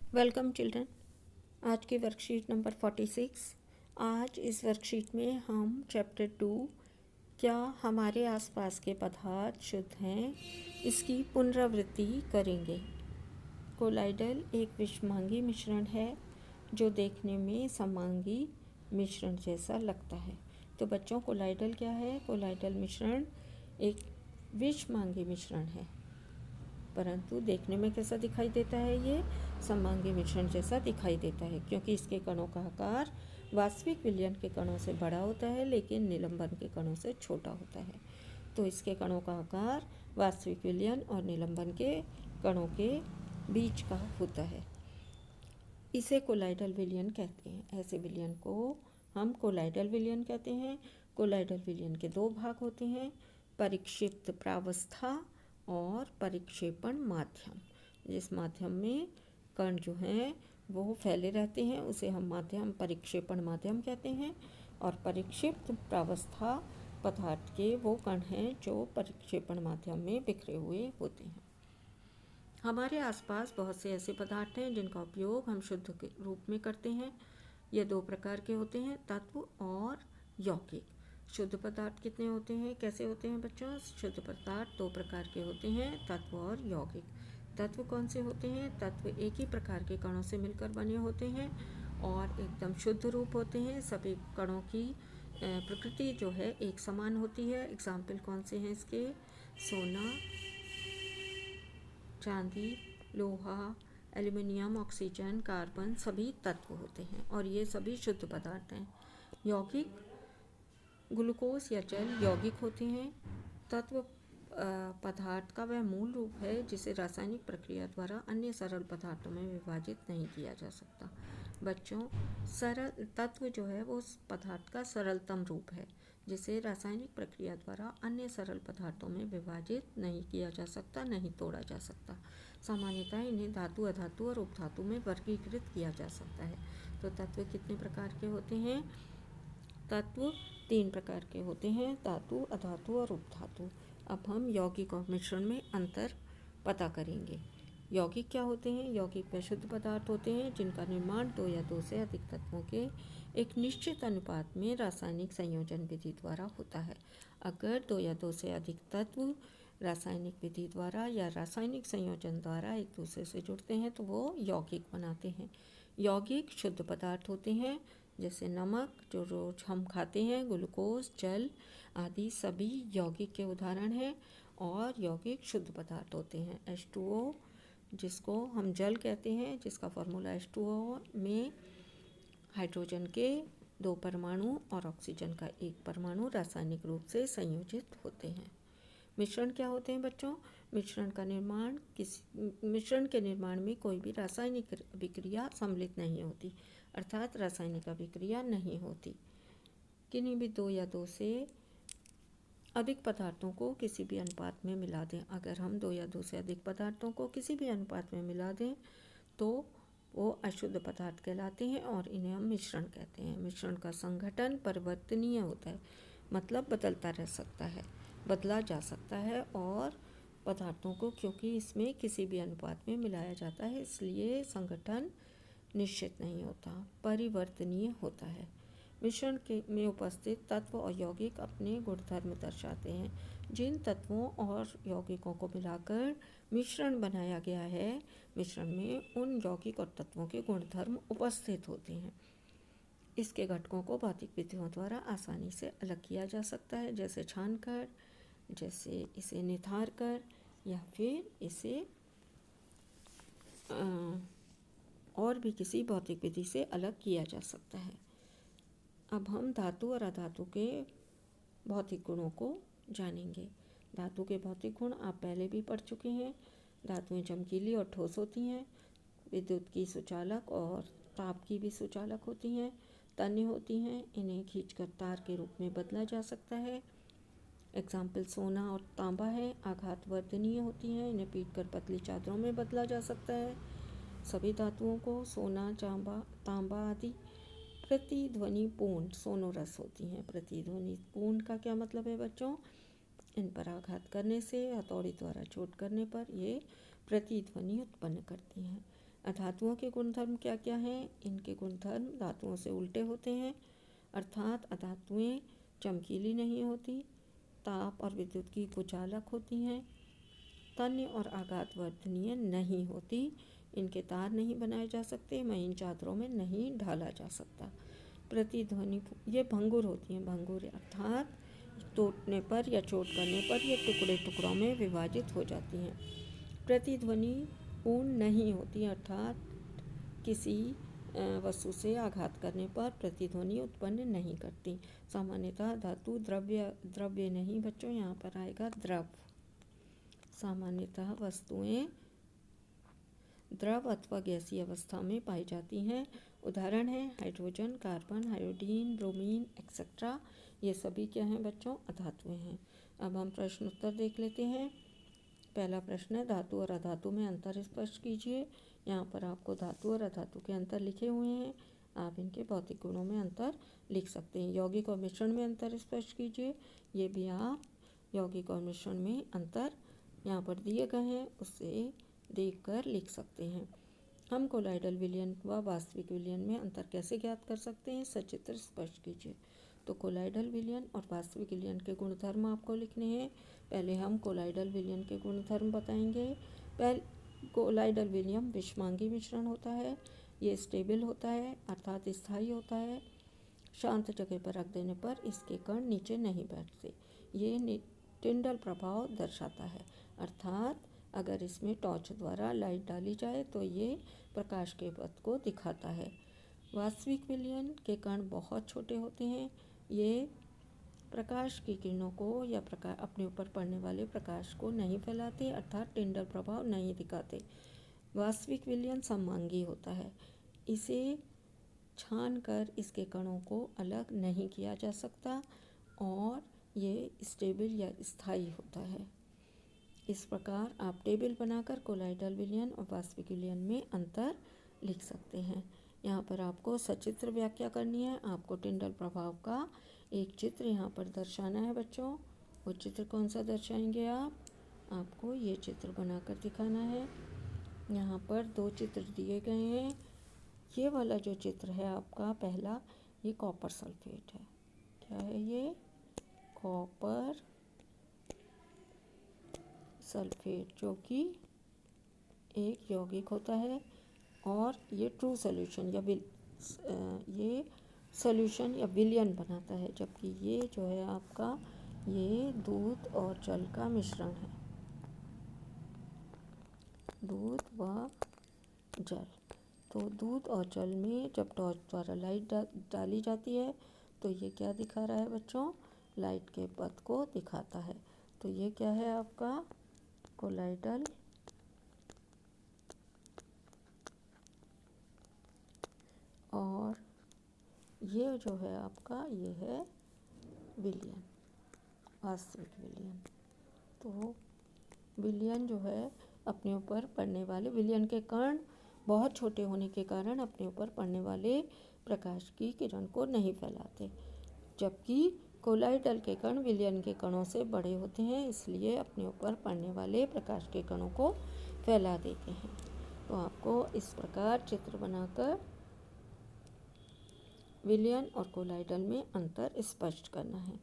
Welcome children. आज की worksheet number 46। आज इस वर्कशीट में हम चैप्टर 2 क्या हमारे आसपास के पदार्थ शुद्ध हैं इसकी पुनरावृत्ति करेंगे। कोलाइडल एक विषमांगी मिश्रण है जो देखने में समांगी मिश्रण जैसा लगता है। तो बच्चों, कोलाइडल क्या है? कोलाइडल मिश्रण एक विषमांगी मिश्रण है, परंतु देखने में कैसा दिखाई देता है? ये समांगी मिश्रण जैसा दिखाई देता है, क्योंकि इसके कणों का आकार वास्तविक विलयन के कणों से बड़ा होता है लेकिन निलंबन के कणों से छोटा होता है। तो इसके कणों का आकार वास्तविक विलयन और निलंबन के कणों के बीच का होता है। इसे कोलाइडल विलयन कहते हैं। ऐसे विलयन को हम कोलाइडल विलयन कहते हैं। कोलाइडल विलयन के दो भाग होते हैं, परिक्षिप्त प्रावस्था और परिक्षेपण माध्यम। जिस माध्यम में कण जो हैं वो फैले रहते हैं उसे हम परिक्षेपण माध्यम कहते हैं। और परिक्षिप्त प्रावस्था पदार्थ के वो कण हैं जो परिक्षेपण माध्यम में बिखरे हुए होते हैं। हमारे आसपास बहुत से ऐसे पदार्थ हैं जिनका उपयोग हम शुद्ध के रूप में करते हैं। ये दो प्रकार के होते हैं, तत्व और यौगिक। शुद्ध पदार्थ कितने होते हैं, कैसे होते हैं बच्चों? शुद्ध पदार्थ दो प्रकार के होते हैं, तत्व और यौगिक। तत्व कौन से होते हैं? तत्व एक ही प्रकार के कणों से मिलकर बने होते हैं और एकदम शुद्ध रूप होते हैं। सभी कणों की प्रकृति जो है एक समान होती है। एग्जाम्पल कौन से हैं इसके? सोना, चांदी, लोहा, एल्युमिनियम, ऑक्सीजन, कार्बन सभी तत्व होते हैं और ये सभी शुद्ध पदार्थ हैं। यौगिक, ग्लूकोज या जल यौगिक होते हैं। तत्व पदार्थ का वह मूल रूप है जिसे रासायनिक प्रक्रिया द्वारा अन्य सरल पदार्थों में विभाजित नहीं किया जा सकता। बच्चों, सरल तत्व जो है वो पदार्थ का सरलतम रूप है जिसे रासायनिक प्रक्रिया द्वारा अन्य सरल पदार्थों में विभाजित नहीं किया जा सकता, नहीं तोड़ा जा सकता। सामान्यतः इन्हें धातु, अधातु और उपधातु में वर्गीकृत किया जा सकता है। तो तत्व कितने प्रकार के होते हैं? तत्व तीन प्रकार के होते हैं, धातु, अधातु और उपधातु। अब हम यौगिक और मिश्रण में अंतर पता करेंगे। यौगिक क्या होते हैं? यौगिक वे शुद्ध पदार्थ होते हैं जिनका निर्माण दो या दो से अधिक तत्वों के एक निश्चित अनुपात में रासायनिक संयोजन विधि द्वारा होता है। अगर दो या दो से अधिक तत्व रासायनिक विधि द्वारा या रासायनिक संयोजन द्वारा एक दूसरे से जुड़ते हैं तो वो यौगिक बनाते हैं। यौगिक शुद्ध पदार्थ होते हैं जैसे नमक जो रोज हम खाते हैं, ग्लूकोज, जल आदि सभी यौगिक के उदाहरण हैं और यौगिक शुद्ध पदार्थ होते हैं। H2O जिसको हम जल कहते हैं, जिसका फॉर्मूला H2O में हाइड्रोजन के 2 परमाणु और ऑक्सीजन का 1 परमाणु रासायनिक रूप से संयोजित होते हैं। मिश्रण क्या होते हैं बच्चों? मिश्रण के निर्माण में कोई भी रासायनिक अभिक्रिया सम्मिलित नहीं होती, अर्थात रासायनिक अभिक्रिया नहीं होती। किन्हीं भी दो या दो से अधिक पदार्थों को किसी भी अनुपात में मिला दें। अगर हम दो या दो से अधिक पदार्थों को किसी भी अनुपात में मिला दें तो वो अशुद्ध पदार्थ कहलाते हैं और इन्हें हम मिश्रण कहते हैं। मिश्रण का संघटन परिवर्तनीय होता है, मतलब बदलता रह सकता है, बदला जा सकता है और पदार्थों को क्योंकि इसमें किसी भी अनुपात में मिलाया जाता है इसलिए संगठन निश्चित नहीं होता, परिवर्तनीय होता है। मिश्रण के में उपस्थित तत्व और यौगिक अपने गुणधर्म दर्शाते हैं। जिन तत्वों और यौगिकों को मिलाकर मिश्रण बनाया गया है, मिश्रण में उन यौगिक और तत्वों के गुणधर्म उपस्थित होते हैं। इसके घटकों को भौतिक विधियों द्वारा आसानी से अलग किया जा सकता है, जैसे छानकर, जैसे इसे निथार कर या फिर इसे और भी किसी भौतिक विधि से अलग किया जा सकता है। अब हम धातु और अधातु के भौतिक गुणों को जानेंगे। धातु के भौतिक गुण आप पहले भी पढ़ चुके हैं। धातुएं चमकीली और ठोस होती हैं, विद्युत की सुचालक और ताप की भी सुचालक होती हैं, तन्य होती हैं, इन्हें खींचकर तार के रूप में बदला जा सकता है। एग्जाम्पल सोना और तांबा है। आघात वर्धनीय होती हैं, इन्हें पीटकर पतली चादरों में बदला जा सकता है। सभी धातुओं को सोना, तांबा आदि प्रतिध्वनि पूर्ण सोनोरस होती हैं। प्रतिध्वनि पूर्ण का क्या मतलब है बच्चों? इन पर आघात करने से, हथौड़ी द्वारा चोट करने पर ये प्रतिध्वनि उत्पन्न करती हैं। अधातुओं के गुणधर्म क्या क्या हैं? इनके गुणधर्म धातुओं से उल्टे होते हैं, अर्थात अधातुएं चमकीली नहीं होती, ताप और विद्युत की कुचालक होती हैं, तन्य और आघात वर्धनीय नहीं होती, इनके तार नहीं बनाए जा सकते, महीन चादरों में नहीं ढाला जा सकता। प्रतिध्वनि ये भंगुर होती हैं, भंगुर अर्थात टूटने पर या चोट करने पर ये टुकड़े टुकड़ों में विभाजित हो जाती हैं। प्रतिध्वनि पूर्ण नहीं होती, अर्थात किसी वस्तु से आघात करने पर प्रतिध्वनि उत्पन्न नहीं करती। सामान्यतः धातु द्रव्य नहीं बच्चों, यहाँ पर आएगा द्रव। सामान्यतः वस्तुएं द्रव अथवा गैसीय अवस्था में पाई जाती हैं। उदाहरण है hydrogen, carbon, iodine, bromine etcetera. ये सभी क्या हैं बच्चों? अधातुएं हैं। अब हम प्रश्न उत्तर देख लेते हैं। पहला प्रश्न है धातु और अधातु में अंतर स्पष्ट कीजिए। यहाँ पर आपको धातु और अधातु के अंतर लिखे हुए हैं, आप इनके भौतिक गुणों में अंतर लिख सकते हैं। यौगिक और मिश्रण में अंतर स्पष्ट कीजिए, ये भी आप यौगिक और मिश्रण में अंतर यहाँ पर दिए गए हैं उससे देखकर लिख सकते हैं। हम कोलाइडल विलयन व वास्तविक विलयन में अंतर कैसे ज्ञात कर सकते हैं? सचित्र स्पष्ट कीजिए। तो कोलाइडल विलयन और वास्तविक विलयन के गुणधर्म आपको लिखने हैं। पहले हम कोलाइडल विलयन के गुणधर्म बताएंगे। कोलाइडल विलयन विषमांगी मिश्रण होता है, ये स्टेबल होता है अर्थात स्थायी होता है। शांत जगह पर रख देने पर इसके कण नीचे नहीं बैठते, ये टिंडल प्रभाव दर्शाता है, अर्थात अगर इसमें टॉर्च द्वारा लाइट डाली जाए तो ये प्रकाश के पथ को दिखाता है। वास्तविक विलयन के कण बहुत छोटे होते हैं, ये प्रकाश की किरणों को या अपने ऊपर पड़ने वाले प्रकाश को नहीं फैलाते, अर्थात टिंडल प्रभाव नहीं दिखाते। वास्तविक विलयन सममांगी होता है, इसे छानकर इसके कणों को अलग नहीं किया जा सकता और ये स्टेबल या स्थायी होता है। इस प्रकार आप टेबल बनाकर कोलाइडल विलयन और वास्तविक विलयन में अंतर लिख सकते हैं। यहाँ पर आपको सचित्र व्याख्या करनी है, आपको टिंडल प्रभाव का एक चित्र यहाँ पर दर्शाना है बच्चों। वो चित्र कौन सा दर्शाएंगे आप? आपको ये चित्र बनाकर दिखाना है। यहाँ पर दो चित्र दिए गए हैं। ये वाला जो चित्र है आपका पहला, ये कॉपर सल्फेट है। क्या है ये? कॉपर सल्फेट, जो कि एक यौगिक होता है और ये ट्रू सॉल्यूशन या ये सॉल्यूशन या विलयन बनाता है, जबकि ये जो है आपका ये दूध और जल का मिश्रण है, दूध व जल। तो दूध और जल में जब टॉर्च द्वारा लाइट डाली जाती है तो ये क्या दिखा रहा है बच्चों? लाइट के पथ को दिखाता है। तो ये क्या है आपका? कोलाइडल और ये जो है आपका ये है विलयन, वास्तविक विलयन। तो विलयन जो है अपने ऊपर पड़ने वाले, विलयन के कण बहुत छोटे होने के कारण अपने ऊपर पड़ने वाले प्रकाश की किरण को नहीं फैलाते, जबकि कोलाइडल के कण विलयन के कणों से बड़े होते हैं, इसलिए अपने ऊपर पड़ने वाले प्रकाश के कणों को फैला देते हैं। तो आपको इस प्रकार चित्र बनाकर विलयन और कोलाइडल में अंतर स्पष्ट करना है।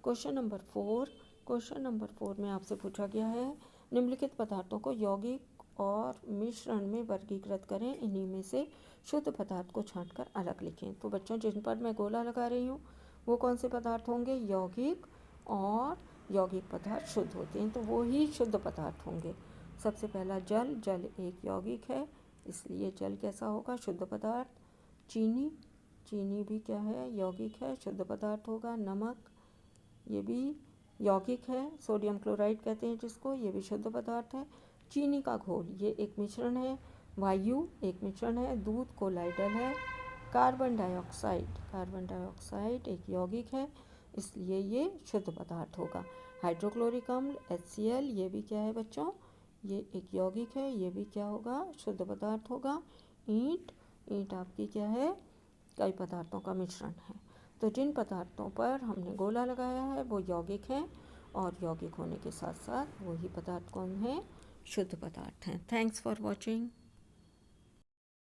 Question number 4। क्वेश्चन नंबर 4 में आपसे पूछा गया है निम्नलिखित पदार्थों को यौगिक और मिश्रण में वर्गीकृत करें, इन्हीं में से शुद्ध पदार्थ को छांटकर अलग लिखें। तो बच्चों जिन पर मैं गोला लगा रही हूँ वो कौन से पदार्थ होंगे? यौगिक, और यौगिक पदार्थ शुद्ध होते हैं तो वो ही शुद्ध पदार्थ होंगे। सबसे पहला जल, जल एक यौगिक है इसलिए जल कैसा होगा? शुद्ध पदार्थ। चीनी, चीनी भी क्या है? यौगिक है, शुद्ध पदार्थ होगा। नमक, ये भी यौगिक है, सोडियम क्लोराइड कहते हैं जिसको, ये भी शुद्ध पदार्थ है। चीनी का घोल, ये एक मिश्रण है। वायु एक मिश्रण है। दूध कोलाइडल है। कार्बन डाइऑक्साइड, कार्बन डाइऑक्साइड एक यौगिक है इसलिए ये शुद्ध पदार्थ होगा। हाइड्रोक्लोरिक अम्ल HCl, ये भी क्या है बच्चों? ये एक यौगिक है, ये भी क्या होगा? शुद्ध पदार्थ होगा। ईंट, ईंट आपकी क्या है? कई पदार्थों का मिश्रण है। तो जिन पदार्थों पर हमने गोला लगाया है वो यौगिक हैं और यौगिक होने के साथ साथ वही पदार्थ कौन है? शुद्ध पदार्थ हैं। Thanks for watching.